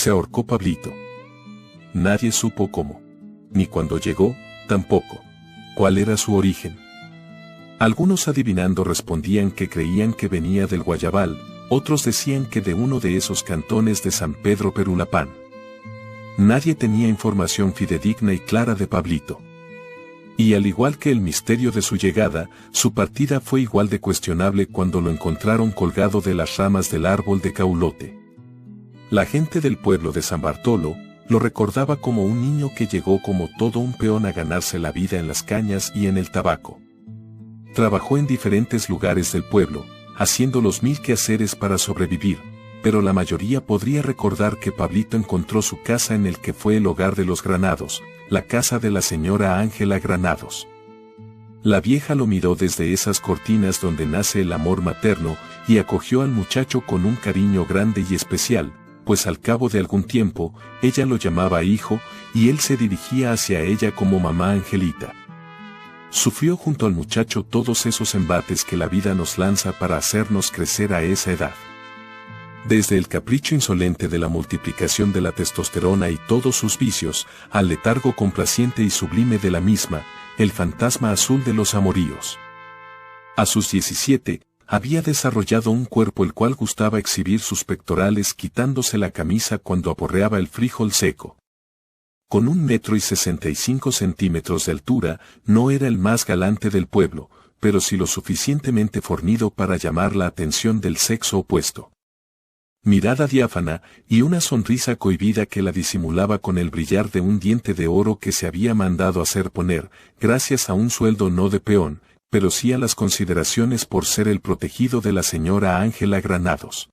Se ahorcó Pablito. Nadie supo cómo. Ni cuando llegó, tampoco. ¿Cuál era su origen? Algunos adivinando respondían que creían que venía del Guayabal, otros decían que de uno de esos cantones de San Pedro Perulapán. Nadie tenía información fidedigna y clara de Pablito. Y al igual que el misterio de su llegada, su partida fue igual de cuestionable cuando lo encontraron colgado de las ramas del árbol de caulote. La gente del pueblo de San Bartolo lo recordaba como un niño que llegó como todo un peón a ganarse la vida en las cañas y en el tabaco. Trabajó en diferentes lugares del pueblo, haciendo los mil quehaceres para sobrevivir, pero la mayoría podría recordar que Pablito encontró su casa en el que fue el hogar de los Granados, la casa de la señora Ángela Granados. La vieja lo miró desde esas cortinas donde nace el amor materno y acogió al muchacho con un cariño grande y especial, pues al cabo de algún tiempo, ella lo llamaba hijo y él se dirigía hacia ella como mamá Angelita. Sufrió junto al muchacho todos esos embates que la vida nos lanza para hacernos crecer a esa edad. Desde el capricho insolente de la multiplicación de la testosterona y todos sus vicios, al letargo complaciente y sublime de la misma, el fantasma azul de los amoríos. A sus 17, había desarrollado un cuerpo el cual gustaba exhibir sus pectorales quitándose la camisa cuando aporreaba el frijol seco. Con 1,65 metros de altura, no era el más galante del pueblo, pero sí lo suficientemente fornido para llamar la atención del sexo opuesto. Mirada diáfana y una sonrisa cohibida que la disimulaba con el brillar de un diente de oro que se había mandado hacer poner, gracias a un sueldo no de peón, pero sí a las consideraciones por ser el protegido de la señora Ángela Granados.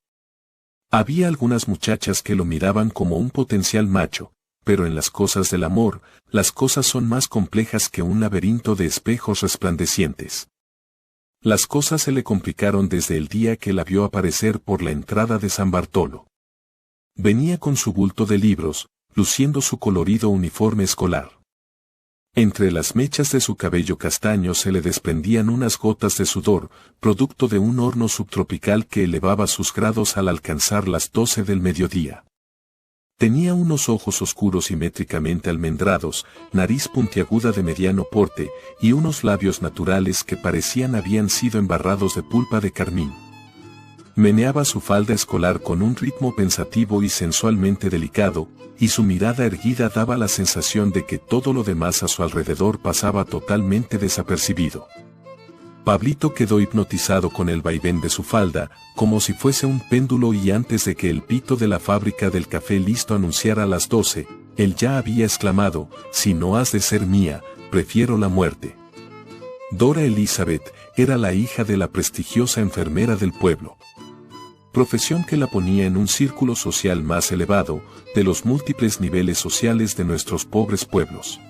Había algunas muchachas que lo miraban como un potencial macho, pero en las cosas del amor, las cosas son más complejas que un laberinto de espejos resplandecientes. Las cosas se le complicaron desde el día que la vio aparecer por la entrada de San Bartolo. Venía con su bulto de libros, luciendo su colorido uniforme escolar. Entre las mechas de su cabello castaño se le desprendían unas gotas de sudor, producto de un horno subtropical que elevaba sus grados al alcanzar las 12 del mediodía. Tenía unos ojos oscuros simétricamente almendrados, nariz puntiaguda de mediano porte, y unos labios naturales que parecían habían sido embarrados de pulpa de carmín. Meneaba su falda escolar con un ritmo pensativo y sensualmente delicado, y su mirada erguida daba la sensación de que todo lo demás a su alrededor pasaba totalmente desapercibido. Pablito quedó hipnotizado con el vaivén de su falda, como si fuese un péndulo, y antes de que el pito de la fábrica del café listo anunciara las 12, él ya había exclamado: «Si no has de ser mía, prefiero la muerte». Dora Elizabeth era la hija de la prestigiosa enfermera del pueblo. Profesión que la ponía en un círculo social más elevado, de los múltiples niveles sociales de nuestros pobres pueblos.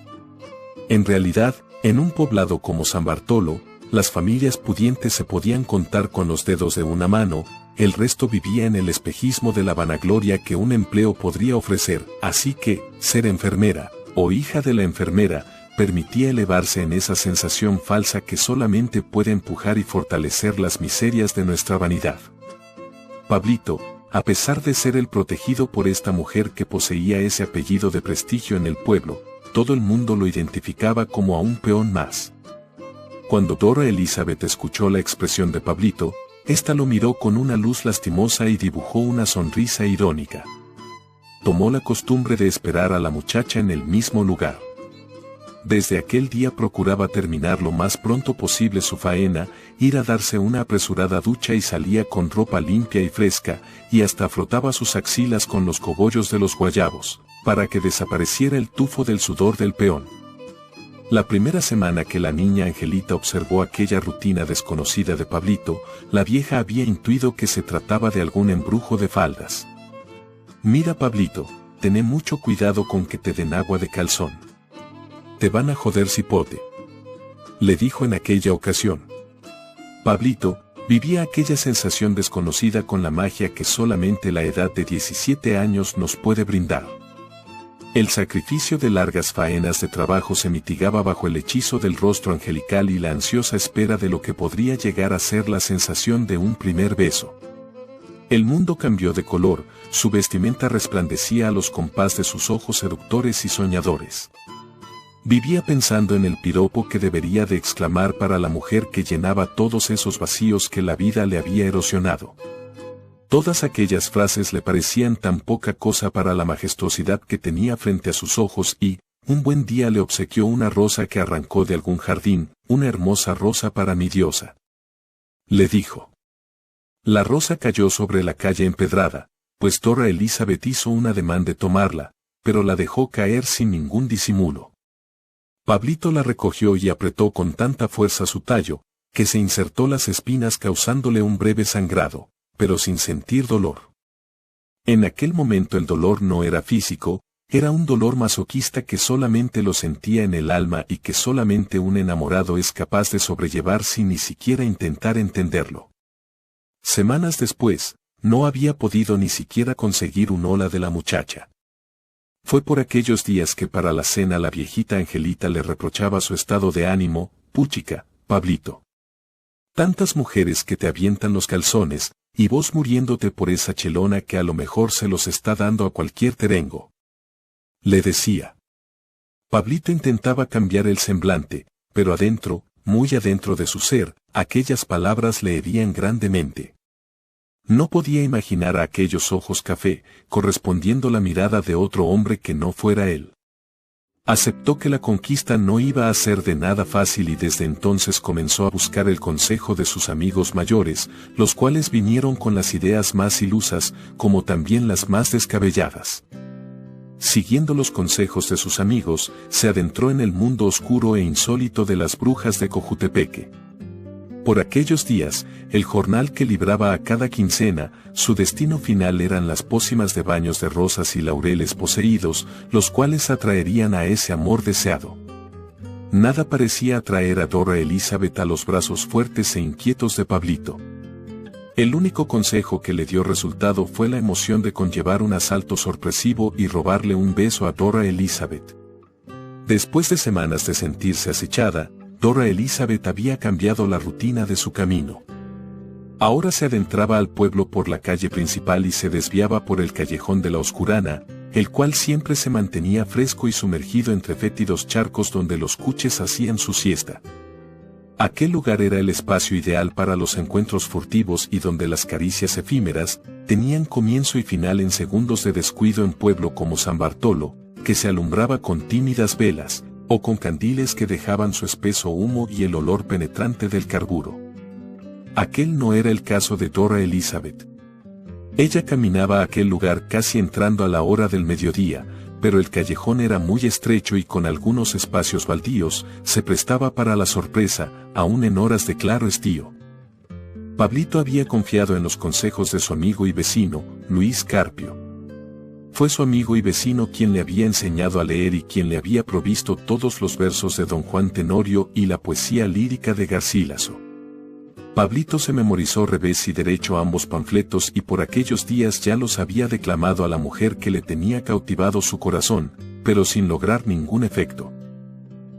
En realidad, en un poblado como San Bartolo, las familias pudientes se podían contar con los dedos de una mano, el resto vivía en el espejismo de la vanagloria que un empleo podría ofrecer, así que, ser enfermera, o hija de la enfermera, permitía elevarse en esa sensación falsa que solamente puede empujar y fortalecer las miserias de nuestra vanidad. Pablito, a pesar de ser el protegido por esta mujer que poseía ese apellido de prestigio en el pueblo, todo el mundo lo identificaba como a un peón más. Cuando Dora Elizabeth escuchó la expresión de Pablito, ésta lo miró con una luz lastimosa y dibujó una sonrisa irónica. Tomó la costumbre de esperar a la muchacha en el mismo lugar. Desde aquel día procuraba terminar lo más pronto posible su faena, ir a darse una apresurada ducha y salía con ropa limpia y fresca, y hasta frotaba sus axilas con los cogollos de los guayabos, para que desapareciera el tufo del sudor del peón. La primera semana que la niña Angelita observó aquella rutina desconocida de Pablito, la vieja había intuido que se trataba de algún embrujo de faldas. «Mira, Pablito, tené mucho cuidado con que te den agua de calzón. Te van a joder cipote», le dijo en aquella ocasión. Pablito vivía aquella sensación desconocida con la magia que solamente la edad de 17 años nos puede brindar. El sacrificio de largas faenas de trabajo se mitigaba bajo el hechizo del rostro angelical y la ansiosa espera de lo que podría llegar a ser la sensación de un primer beso. El mundo cambió de color, su vestimenta resplandecía a los compás de sus ojos seductores y soñadores. Vivía pensando en el piropo que debería de exclamar para la mujer que llenaba todos esos vacíos que la vida le había erosionado. Todas aquellas frases le parecían tan poca cosa para la majestuosidad que tenía frente a sus ojos y, un buen día le obsequió una rosa que arrancó de algún jardín, una hermosa rosa para mi diosa. Le dijo. La rosa cayó sobre la calle empedrada, pues Dora Elizabeth hizo un ademán de tomarla, pero la dejó caer sin ningún disimulo. Pablito la recogió y apretó con tanta fuerza su tallo, que se insertó las espinas causándole un breve sangrado, pero sin sentir dolor. En aquel momento el dolor no era físico, era un dolor masoquista que solamente lo sentía en el alma y que solamente un enamorado es capaz de sobrellevar sin ni siquiera intentar entenderlo. Semanas después, no había podido ni siquiera conseguir un hola de la muchacha. Fue por aquellos días que para la cena la viejita Angelita le reprochaba su estado de ánimo. Puchica, Pablito. Tantas mujeres que te avientan los calzones, y vos muriéndote por esa chelona que a lo mejor se los está dando a cualquier terengo. Le decía. Pablito intentaba cambiar el semblante, pero adentro, muy adentro de su ser, aquellas palabras le herían grandemente. No podía imaginar a aquellos ojos café, correspondiendo la mirada de otro hombre que no fuera él. Aceptó que la conquista no iba a ser de nada fácil y desde entonces comenzó a buscar el consejo de sus amigos mayores, los cuales vinieron con las ideas más ilusas, como también las más descabelladas. Siguiendo los consejos de sus amigos, se adentró en el mundo oscuro e insólito de las brujas de Cojutepeque. Por aquellos días, el jornal que libraba a cada quincena, su destino final eran las pócimas de baños de rosas y laureles poseídos, los cuales atraerían a ese amor deseado. Nada parecía atraer a Dora Elizabeth a los brazos fuertes e inquietos de Pablito. El único consejo que le dio resultado fue la emoción de conllevar un asalto sorpresivo y robarle un beso a Dora Elizabeth. Después de semanas de sentirse acechada, Dora Elizabeth había cambiado la rutina de su camino. Ahora se adentraba al pueblo por la calle principal y se desviaba por el callejón de la Oscurana, el cual siempre se mantenía fresco y sumergido entre fétidos charcos donde los cuches hacían su siesta. Aquel lugar era el espacio ideal para los encuentros furtivos y donde las caricias efímeras tenían comienzo y final en segundos de descuido en pueblo como San Bartolo, que se alumbraba con tímidas velas, o con candiles que dejaban su espeso humo y el olor penetrante del carburo. Aquel no era el caso de Dora Elizabeth. Ella caminaba a aquel lugar casi entrando a la hora del mediodía, pero el callejón era muy estrecho y con algunos espacios baldíos, se prestaba para la sorpresa, aún en horas de claro estío. Pablito había confiado en los consejos de su amigo y vecino, Luis Carpio. Fue su amigo y vecino quien le había enseñado a leer y quien le había provisto todos los versos de Don Juan Tenorio y la poesía lírica de Garcilaso. Pablito se memorizó revés y derecho ambos panfletos y por aquellos días ya los había declamado a la mujer que le tenía cautivado su corazón, pero sin lograr ningún efecto.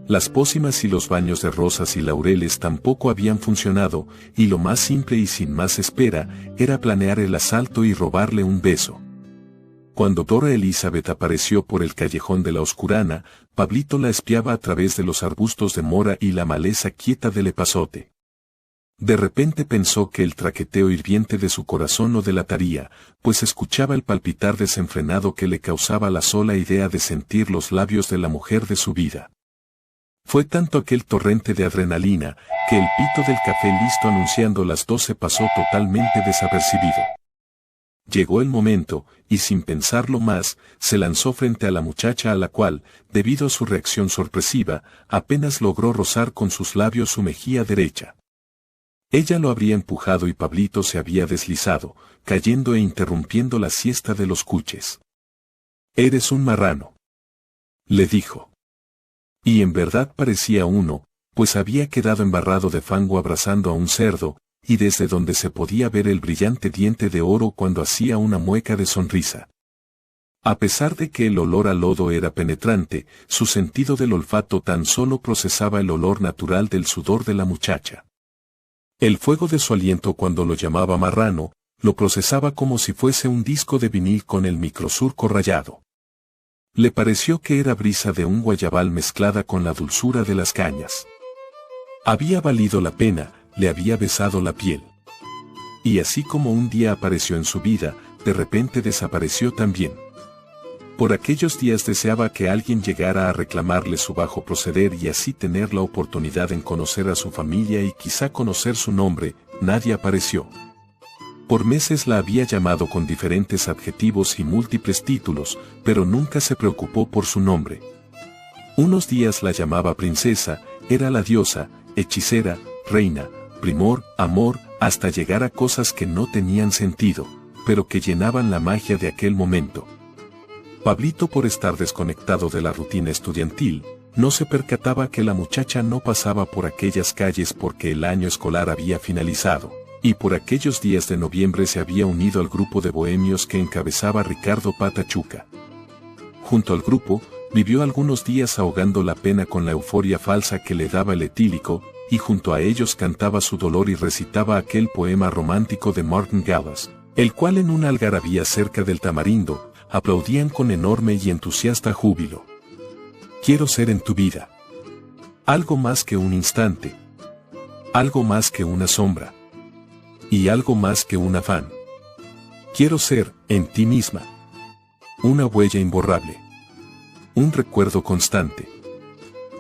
Las pócimas y los baños de rosas y laureles tampoco habían funcionado, y lo más simple y sin más espera, era planear el asalto y robarle un beso. Cuando Dora Elizabeth apareció por el callejón de la Oscurana, Pablito la espiaba a través de los arbustos de mora y la maleza quieta del epazote. De repente pensó que el traqueteo hirviente de su corazón lo delataría, pues escuchaba el palpitar desenfrenado que le causaba la sola idea de sentir los labios de la mujer de su vida. Fue tanto aquel torrente de adrenalina, que el pito del café listo anunciando las 12 pasó totalmente desapercibido. Llegó el momento, y sin pensarlo más, se lanzó frente a la muchacha a la cual, debido a su reacción sorpresiva, apenas logró rozar con sus labios su mejilla derecha. Ella lo habría empujado y Pablito se había deslizado, cayendo e interrumpiendo la siesta de los cuches. «Eres un marrano», le dijo. Y en verdad parecía uno, pues había quedado embarrado de fango abrazando a un cerdo, y desde donde se podía ver el brillante diente de oro cuando hacía una mueca de sonrisa. A pesar de que el olor a lodo era penetrante, su sentido del olfato tan solo procesaba el olor natural del sudor de la muchacha. El fuego de su aliento cuando lo llamaba marrano, lo procesaba como si fuese un disco de vinil con el microsurco rayado. Le pareció que era brisa de un guayabal mezclada con la dulzura de las cañas. Había valido la pena, le había besado la piel. Y así como un día apareció en su vida, de repente desapareció también. Por aquellos días deseaba que alguien llegara a reclamarle su bajo proceder y así tener la oportunidad en conocer a su familia y quizá conocer su nombre. Nadie apareció. Por meses la había llamado con diferentes adjetivos y múltiples títulos, pero nunca se preocupó por su nombre. Unos días la llamaba princesa, era la diosa, hechicera, reina, primor, amor, hasta llegar a cosas que no tenían sentido, pero que llenaban la magia de aquel momento. Pablito, por estar desconectado de la rutina estudiantil, no se percataba que la muchacha no pasaba por aquellas calles porque el año escolar había finalizado, y por aquellos días de noviembre se había unido al grupo de bohemios que encabezaba Ricardo Patachuca. Junto al grupo, vivió algunos días ahogando la pena con la euforia falsa que le daba el etílico, y junto a ellos cantaba su dolor y recitaba aquel poema romántico de Martin Gallas, el cual en una algarabía cerca del Tamarindo, aplaudían con enorme y entusiasta júbilo. Quiero ser en tu vida algo más que un instante, algo más que una sombra, y algo más que un afán. Quiero ser, en ti misma, una huella imborrable, un recuerdo constante,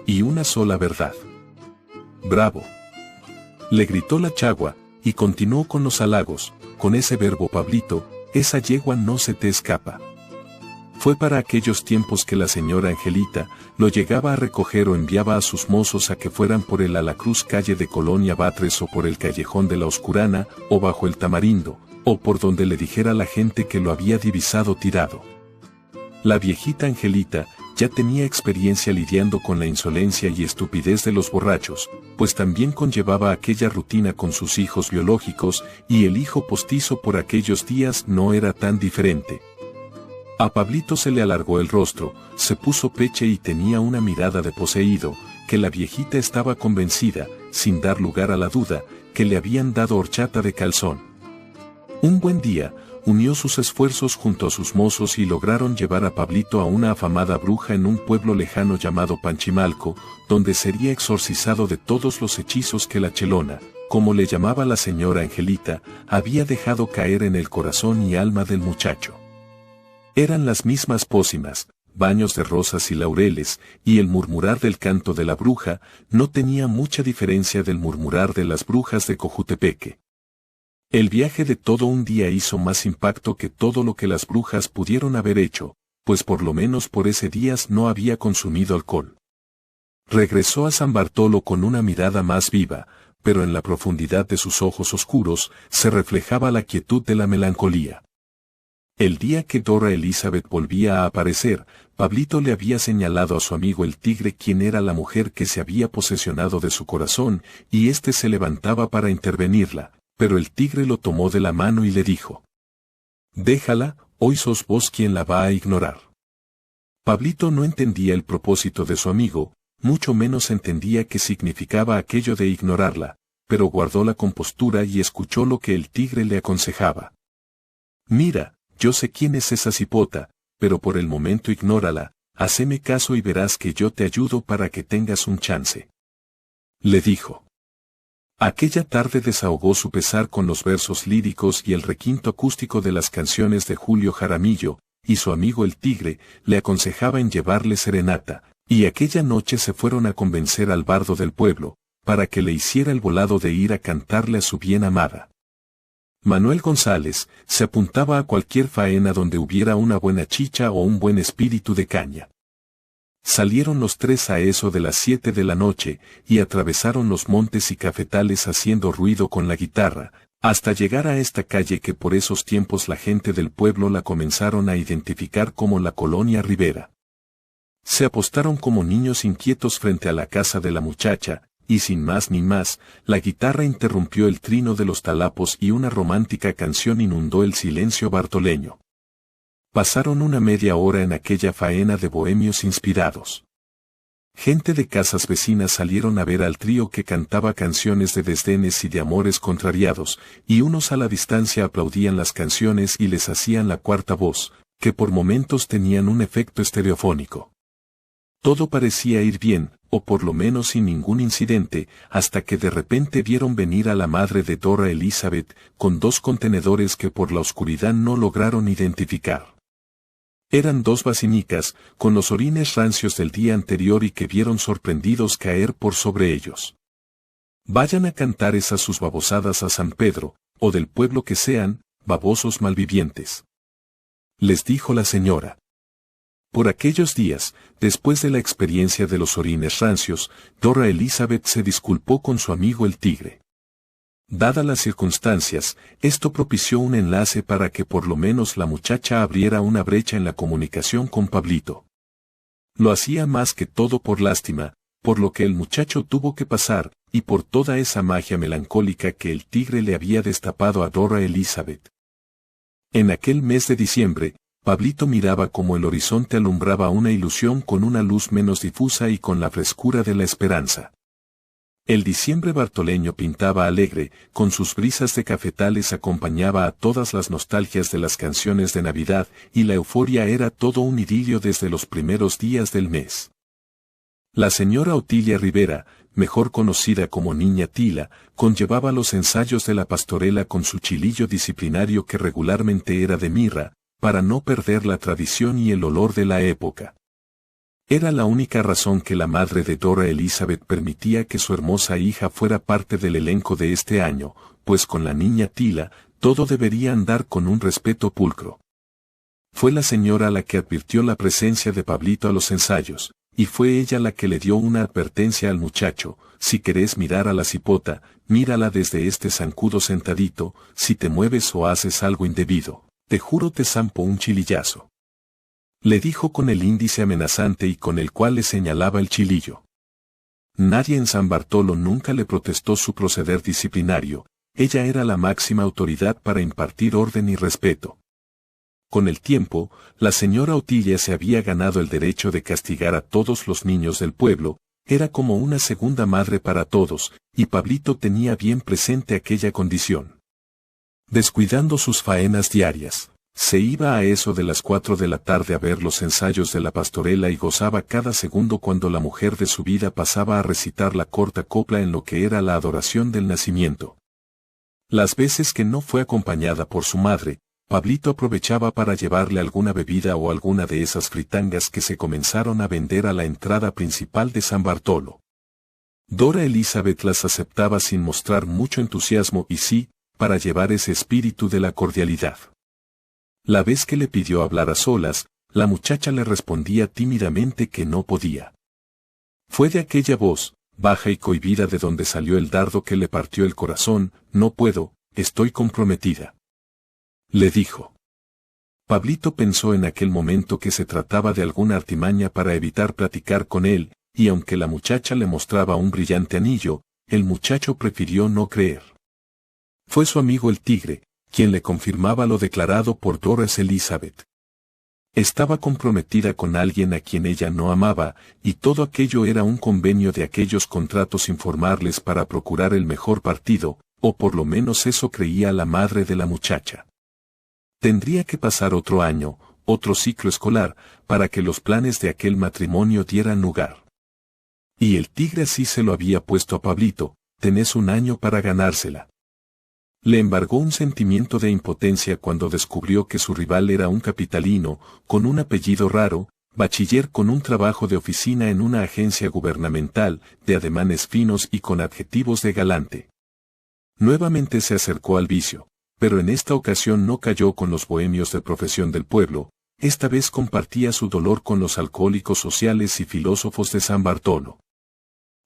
y una sola verdad. ¡Bravo!, le gritó la chagua, y continuó con los halagos, con ese verbo Pablito, esa yegua no se te escapa. Fue para aquellos tiempos que la señora Angelita lo llegaba a recoger o enviaba a sus mozos a que fueran por el Alacruz calle de Colonia Batres o por el callejón de la Oscurana, o bajo el Tamarindo, o por donde le dijera la gente que lo había divisado tirado. La viejita Angelita ya tenía experiencia lidiando con la insolencia y estupidez de los borrachos, pues también conllevaba aquella rutina con sus hijos biológicos, y el hijo postizo por aquellos días no era tan diferente. A Pablito se le alargó el rostro, se puso peche y tenía una mirada de poseído, que la viejita estaba convencida, sin dar lugar a la duda, que le habían dado horchata de calzón. Un buen día, unió sus esfuerzos junto a sus mozos y lograron llevar a Pablito a una afamada bruja en un pueblo lejano llamado Panchimalco, donde sería exorcizado de todos los hechizos que la chelona, como le llamaba la señora Angelita, había dejado caer en el corazón y alma del muchacho. Eran las mismas pócimas, baños de rosas y laureles, y el murmurar del canto de la bruja no tenía mucha diferencia del murmurar de las brujas de Cojutepeque. El viaje de todo un día hizo más impacto que todo lo que las brujas pudieron haber hecho, pues por lo menos por ese día no había consumido alcohol. Regresó a San Bartolo con una mirada más viva, pero en la profundidad de sus ojos oscuros se reflejaba la quietud de la melancolía. El día que Dora Elizabeth volvía a aparecer, Pablito le había señalado a su amigo el tigre quién era la mujer que se había posesionado de su corazón, y éste se levantaba para intervenirla, pero el tigre lo tomó de la mano y le dijo: «Déjala, hoy sos vos quien la va a ignorar». Pablito no entendía el propósito de su amigo, mucho menos entendía qué significaba aquello de ignorarla, pero guardó la compostura y escuchó lo que el tigre le aconsejaba. «Mira, yo sé quién es esa cipota, pero por el momento ignórala, haceme caso y verás que yo te ayudo para que tengas un chance», le dijo. Aquella tarde desahogó su pesar con los versos líricos y el requinto acústico de las canciones de Julio Jaramillo, y su amigo el tigre le aconsejaba en llevarle serenata, y aquella noche se fueron a convencer al bardo del pueblo, para que le hiciera el volado de ir a cantarle a su bien amada. Manuel González se apuntaba a cualquier faena donde hubiera una buena chicha o un buen espíritu de caña. Salieron los tres a eso de las 7 de la noche, y atravesaron los montes y cafetales haciendo ruido con la guitarra, hasta llegar a esta calle que por esos tiempos la gente del pueblo la comenzaron a identificar como la Colonia Rivera. Se apostaron como niños inquietos frente a la casa de la muchacha, y sin más ni más, la guitarra interrumpió el trino de los talapos y una romántica canción inundó el silencio bartoleño. Pasaron una media hora en aquella faena de bohemios inspirados. Gente de casas vecinas salieron a ver al trío que cantaba canciones de desdenes y de amores contrariados, y unos a la distancia aplaudían las canciones y les hacían la cuarta voz, que por momentos tenían un efecto estereofónico. Todo parecía ir bien, o por lo menos sin ningún incidente, hasta que de repente vieron venir a la madre de Dora Elizabeth, con 2 contenedores que por la oscuridad no lograron identificar. Eran 2 basinicas, con los orines rancios del día anterior y que vieron sorprendidos caer por sobre ellos. Vayan a cantar esas sus babosadas a San Pedro, o del pueblo que sean, babosos malvivientes. Les dijo la señora. Por aquellos días, después de la experiencia de los orines rancios, Dora Elizabeth se disculpó con su amigo el tigre. Dadas las circunstancias, esto propició un enlace para que por lo menos la muchacha abriera una brecha en la comunicación con Pablito. Lo hacía más que todo por lástima, por lo que el muchacho tuvo que pasar, y por toda esa magia melancólica que el tigre le había destapado a Dora Elizabeth. En aquel mes de diciembre, Pablito miraba como el horizonte alumbraba una ilusión con una luz menos difusa y con la frescura de la esperanza. El diciembre bartoleño pintaba alegre, con sus brisas de cafetales acompañaba a todas las nostalgias de las canciones de Navidad, y la euforia era todo un idilio desde los primeros días del mes. La señora Otilia Rivera, mejor conocida como Niña Tila, conllevaba los ensayos de la pastorela con su chilillo disciplinario que regularmente era de mirra, para no perder la tradición y el olor de la época. Era la única razón que la madre de Dora Elizabeth permitía que su hermosa hija fuera parte del elenco de este año, pues con la niña Tila, todo debería andar con un respeto pulcro. Fue la señora la que advirtió la presencia de Pablito a los ensayos, y fue ella la que le dio una advertencia al muchacho: si querés mirar a la cipota, mírala desde este zancudo sentadito, si te mueves o haces algo indebido, te juro te zampo un chilillazo. Le dijo con el índice amenazante y con el cual le señalaba el chilillo. Nadie en San Bartolo nunca le protestó su proceder disciplinario, ella era la máxima autoridad para impartir orden y respeto. Con el tiempo, la señora Otilia se había ganado el derecho de castigar a todos los niños del pueblo, era como una segunda madre para todos, y Pablito tenía bien presente aquella condición. Descuidando sus faenas diarias, se iba a eso de las 4 de la tarde a ver los ensayos de la pastorela y gozaba cada segundo cuando la mujer de su vida pasaba a recitar la corta copla en lo que era la adoración del nacimiento. Las veces que no fue acompañada por su madre, Pablito aprovechaba para llevarle alguna bebida o alguna de esas fritangas que se comenzaron a vender a la entrada principal de San Bartolo. Dora Elizabeth las aceptaba sin mostrar mucho entusiasmo y sí, para llevar ese espíritu de la cordialidad. La vez que le pidió hablar a solas, la muchacha le respondía tímidamente que no podía. Fue de aquella voz, baja y cohibida de donde salió el dardo que le partió el corazón: no puedo, estoy comprometida. Le dijo. Pablito pensó en aquel momento que se trataba de alguna artimaña para evitar platicar con él, y aunque la muchacha le mostraba un brillante anillo, el muchacho prefirió no creer. Fue su amigo el tigre, quien le confirmaba lo declarado por Dora Elizabeth. Estaba comprometida con alguien a quien ella no amaba, y todo aquello era un convenio de aquellos contratos informales para procurar el mejor partido, o por lo menos eso creía la madre de la muchacha. Tendría que pasar otro año, otro ciclo escolar, para que los planes de aquel matrimonio dieran lugar. Y el tigre así se lo había puesto a Pablito: tenés un año para ganársela. Le embargó un sentimiento de impotencia cuando descubrió que su rival era un capitalino, con un apellido raro, bachiller con un trabajo de oficina en una agencia gubernamental, de ademanes finos y con adjetivos de galante. Nuevamente se acercó al vicio, pero en esta ocasión no cayó con los bohemios de profesión del pueblo, esta vez compartía su dolor con los alcohólicos sociales y filósofos de San Bartolo.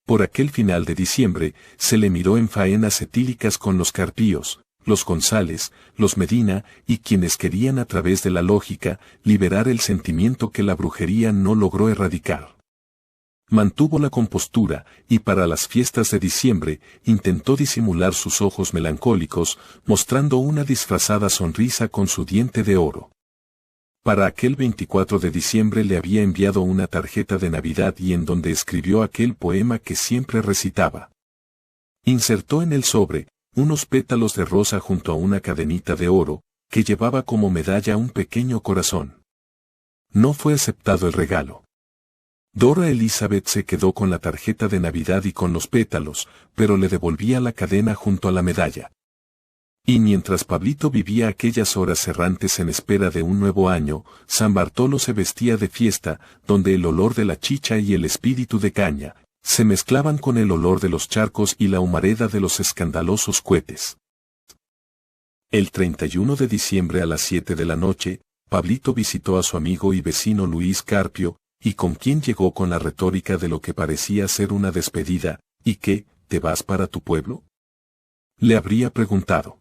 Por aquel final de diciembre, se le miró en faenas etílicas con los Carpíos, los González, los Medina, y quienes querían a través de la lógica, liberar el sentimiento que la brujería no logró erradicar. Mantuvo la compostura, y para las fiestas de diciembre, intentó disimular sus ojos melancólicos, mostrando una disfrazada sonrisa con su diente de oro. Para aquel 24 de diciembre le había enviado una tarjeta de Navidad y en donde escribió aquel poema que siempre recitaba. Insertó en el sobre unos pétalos de rosa junto a una cadenita de oro, que llevaba como medalla un pequeño corazón. No fue aceptado el regalo. Dora Elizabeth se quedó con la tarjeta de Navidad y con los pétalos, pero le devolvía la cadena junto a la medalla. Y mientras Pablito vivía aquellas horas errantes en espera de un nuevo año, San Bartolo se vestía de fiesta, donde el olor de la chicha y el espíritu de caña se mezclaban con el olor de los charcos y la humareda de los escandalosos cohetes. El 31 de diciembre a las 7 de la noche, Pablito visitó a su amigo y vecino Luis Carpio, y con quien llegó con la retórica de lo que parecía ser una despedida. ¿Y qué, te vas para tu pueblo?, le habría preguntado.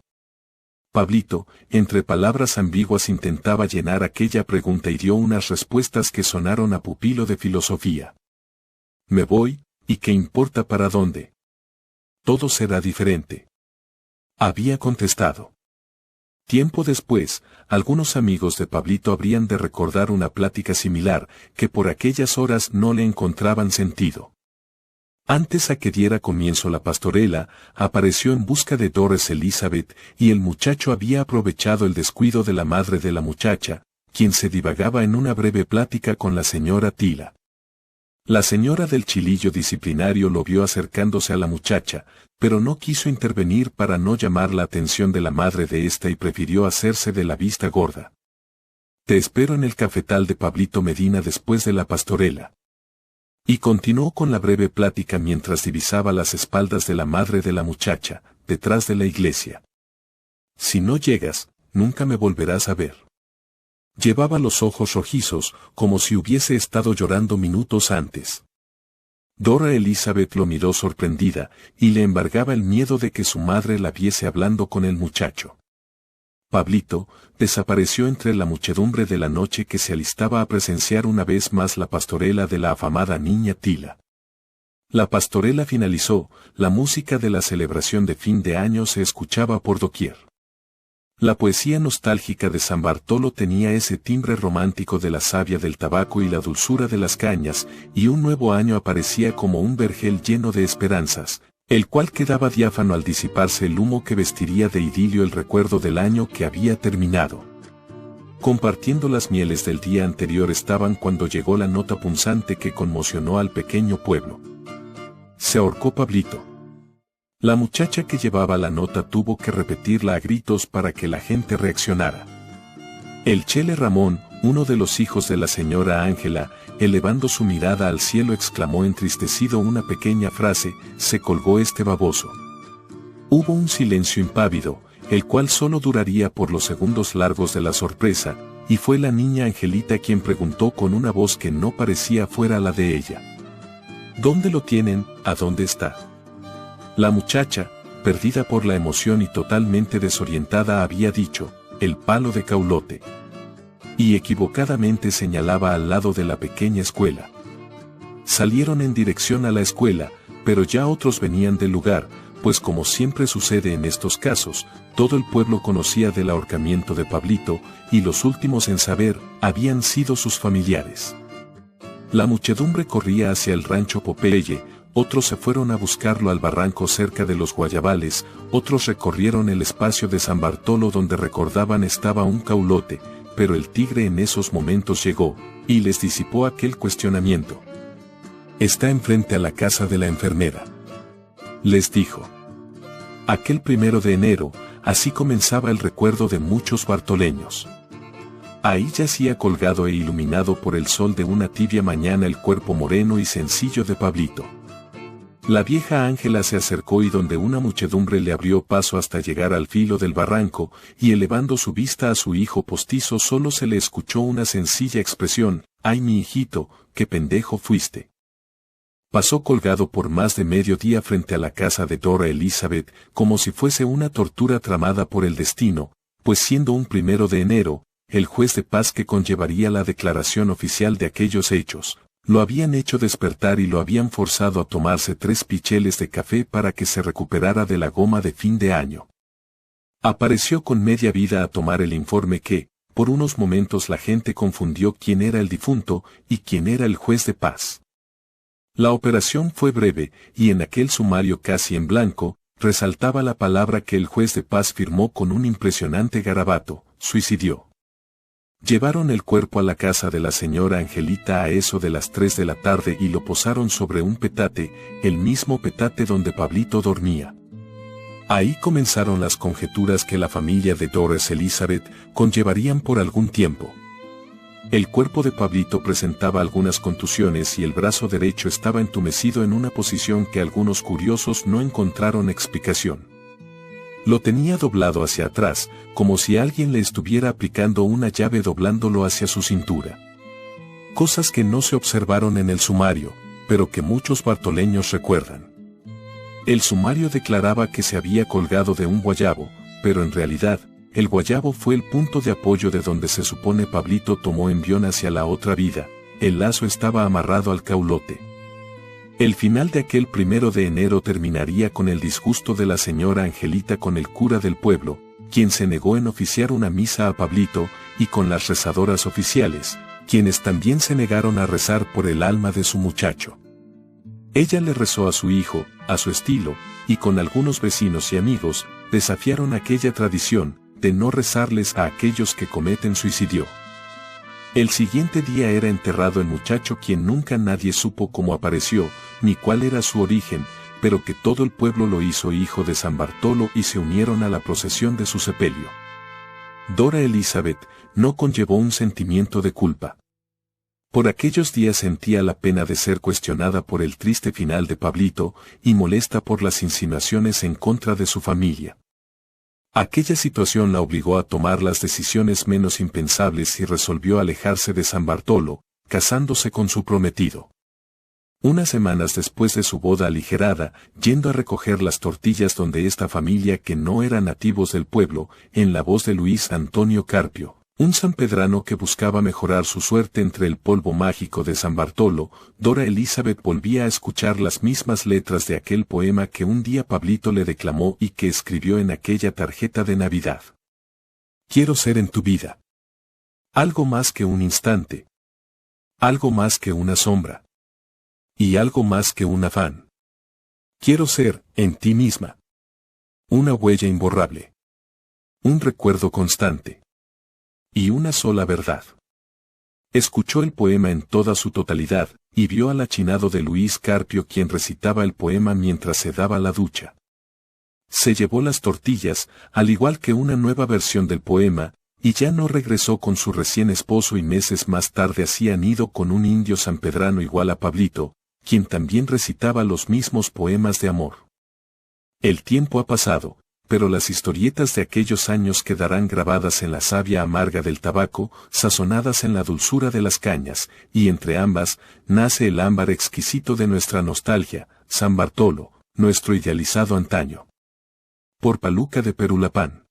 Pablito, entre palabras ambiguas, intentaba llenar aquella pregunta y dio unas respuestas que sonaron a pupilo de filosofía. Me voy, ¿y qué importa para dónde? Todo será diferente, había contestado. Tiempo después, algunos amigos de Pablito habrían de recordar una plática similar, que por aquellas horas no le encontraban sentido. Antes a que diera comienzo la pastorela, apareció en busca de Dora Elizabeth, y el muchacho había aprovechado el descuido de la madre de la muchacha, quien se divagaba en una breve plática con la señora Tila. La señora del chilillo disciplinario lo vio acercándose a la muchacha, pero no quiso intervenir para no llamar la atención de la madre de ésta y prefirió hacerse de la vista gorda. Te espero en el cafetal de Pablito Medina después de la pastorela. Y continuó con la breve plática mientras divisaba las espaldas de la madre de la muchacha, detrás de la iglesia. Si no llegas, nunca me volverás a ver. Llevaba los ojos rojizos, como si hubiese estado llorando minutos antes. Dora Elizabeth lo miró sorprendida, y le embargaba el miedo de que su madre la viese hablando con el muchacho. Pablito desapareció entre la muchedumbre de la noche que se alistaba a presenciar una vez más la pastorela de la afamada niña Tila. La pastorela finalizó, la música de la celebración de fin de año se escuchaba por doquier. La poesía nostálgica de San Bartolo tenía ese timbre romántico de la savia del tabaco y la dulzura de las cañas, y un nuevo año aparecía como un vergel lleno de esperanzas, el cual quedaba diáfano al disiparse el humo que vestiría de idilio el recuerdo del año que había terminado. Compartiendo las mieles del día anterior estaban cuando llegó la nota punzante que conmocionó al pequeño pueblo. Se ahorcó Pablito. La muchacha que llevaba la nota tuvo que repetirla a gritos para que la gente reaccionara. El chele Ramón, uno de los hijos de la señora Ángela, elevando su mirada al cielo exclamó entristecido una pequeña frase: se colgó este baboso. Hubo un silencio impávido, el cual solo duraría por los segundos largos de la sorpresa, y fue la niña Angelita quien preguntó con una voz que no parecía fuera la de ella. ¿Dónde lo tienen? ¿A dónde está? La muchacha, perdida por la emoción y totalmente desorientada, había dicho: el palo de Caulote. Y equivocadamente señalaba al lado de la pequeña escuela. Salieron en dirección a la escuela, pero ya otros venían del lugar, pues como siempre sucede en estos casos, todo el pueblo conocía del ahorcamiento de Pablito, y los últimos en saber habían sido sus familiares. La muchedumbre corría hacia el rancho Popeye, otros se fueron a buscarlo al barranco cerca de los Guayabales, otros recorrieron el espacio de San Bartolo donde recordaban estaba un Caulote, pero el tigre en esos momentos llegó, y les disipó aquel cuestionamiento. Está enfrente a la casa de la enfermera, les dijo. Aquel 1 de enero, así comenzaba el recuerdo de muchos bartoleños. Ahí yacía colgado e iluminado por el sol de una tibia mañana el cuerpo moreno y sencillo de Pablito. La vieja Ángela se acercó y donde una muchedumbre le abrió paso hasta llegar al filo del barranco, y elevando su vista a su hijo postizo solo se le escuchó una sencilla expresión: ¡ay mi hijito, qué pendejo fuiste! Pasó colgado por más de medio día frente a la casa de Dora Elizabeth, como si fuese una tortura tramada por el destino, pues siendo un 1 de enero, el juez de paz que conllevaría la declaración oficial de aquellos hechos, lo habían hecho despertar y lo habían forzado a tomarse 3 picheles de café para que se recuperara de la goma de fin de año. Apareció con media vida a tomar el informe que, por unos momentos la gente confundió quién era el difunto y quién era el juez de paz. La operación fue breve, y en aquel sumario casi en blanco, resaltaba la palabra que el juez de paz firmó con un impresionante garabato: suicidio. Llevaron el cuerpo a la casa de la señora Angelita a eso de las 3 de la tarde y lo posaron sobre un petate, el mismo petate donde Pablito dormía. Ahí comenzaron las conjeturas que la familia de Doris Elizabeth conllevarían por algún tiempo. El cuerpo de Pablito presentaba algunas contusiones y el brazo derecho estaba entumecido en una posición que algunos curiosos no encontraron explicación. Lo tenía doblado hacia atrás, como si alguien le estuviera aplicando una llave doblándolo hacia su cintura. Cosas que no se observaron en el sumario, pero que muchos bartoleños recuerdan. El sumario declaraba que se había colgado de un guayabo, pero en realidad, el guayabo fue el punto de apoyo de donde se supone Pablito tomó envión hacia la otra vida. El lazo estaba amarrado al caulote. El final de aquel 1 de enero terminaría con el disgusto de la señora Angelita con el cura del pueblo, quien se negó en oficiar una misa a Pablito, y con las rezadoras oficiales, quienes también se negaron a rezar por el alma de su muchacho. Ella le rezó a su hijo, a su estilo, y con algunos vecinos y amigos, desafiaron aquella tradición de no rezarles a aquellos que cometen suicidio. El siguiente día era enterrado el muchacho, quien nunca nadie supo cómo apareció, ni cuál era su origen, pero que todo el pueblo lo hizo hijo de San Bartolo y se unieron a la procesión de su sepelio. Dora Elizabeth no conllevó un sentimiento de culpa. Por aquellos días sentía la pena de ser cuestionada por el triste final de Pablito y molesta por las insinuaciones en contra de su familia. Aquella situación la obligó a tomar las decisiones menos impensables y resolvió alejarse de San Bartolo, casándose con su prometido. Unas semanas después de su boda aligerada, yendo a recoger las tortillas donde esta familia que no eran nativos del pueblo, en la voz de Luis Antonio Carpio, un sanpedrano que buscaba mejorar su suerte entre el polvo mágico de San Bartolo, Dora Elizabeth volvía a escuchar las mismas letras de aquel poema que un día Pablito le declamó y que escribió en aquella tarjeta de Navidad. Quiero ser en tu vida algo más que un instante, algo más que una sombra, y algo más que un afán. Quiero ser, en ti misma, una huella imborrable, un recuerdo constante, y una sola verdad. Escuchó el poema en toda su totalidad, y vio al achinado de Luis Carpio, quien recitaba el poema mientras se daba la ducha. Se llevó las tortillas, al igual que una nueva versión del poema, y ya no regresó con su recién esposo, y meses más tarde hacían ido con un indio sanpedrano igual a Pablito, quien también recitaba los mismos poemas de amor. El tiempo ha pasado, pero las historietas de aquellos años quedarán grabadas en la savia amarga del tabaco, sazonadas en la dulzura de las cañas, y entre ambas, nace el ámbar exquisito de nuestra nostalgia, San Bartolo, nuestro idealizado antaño. Por Paluca de Perulapán.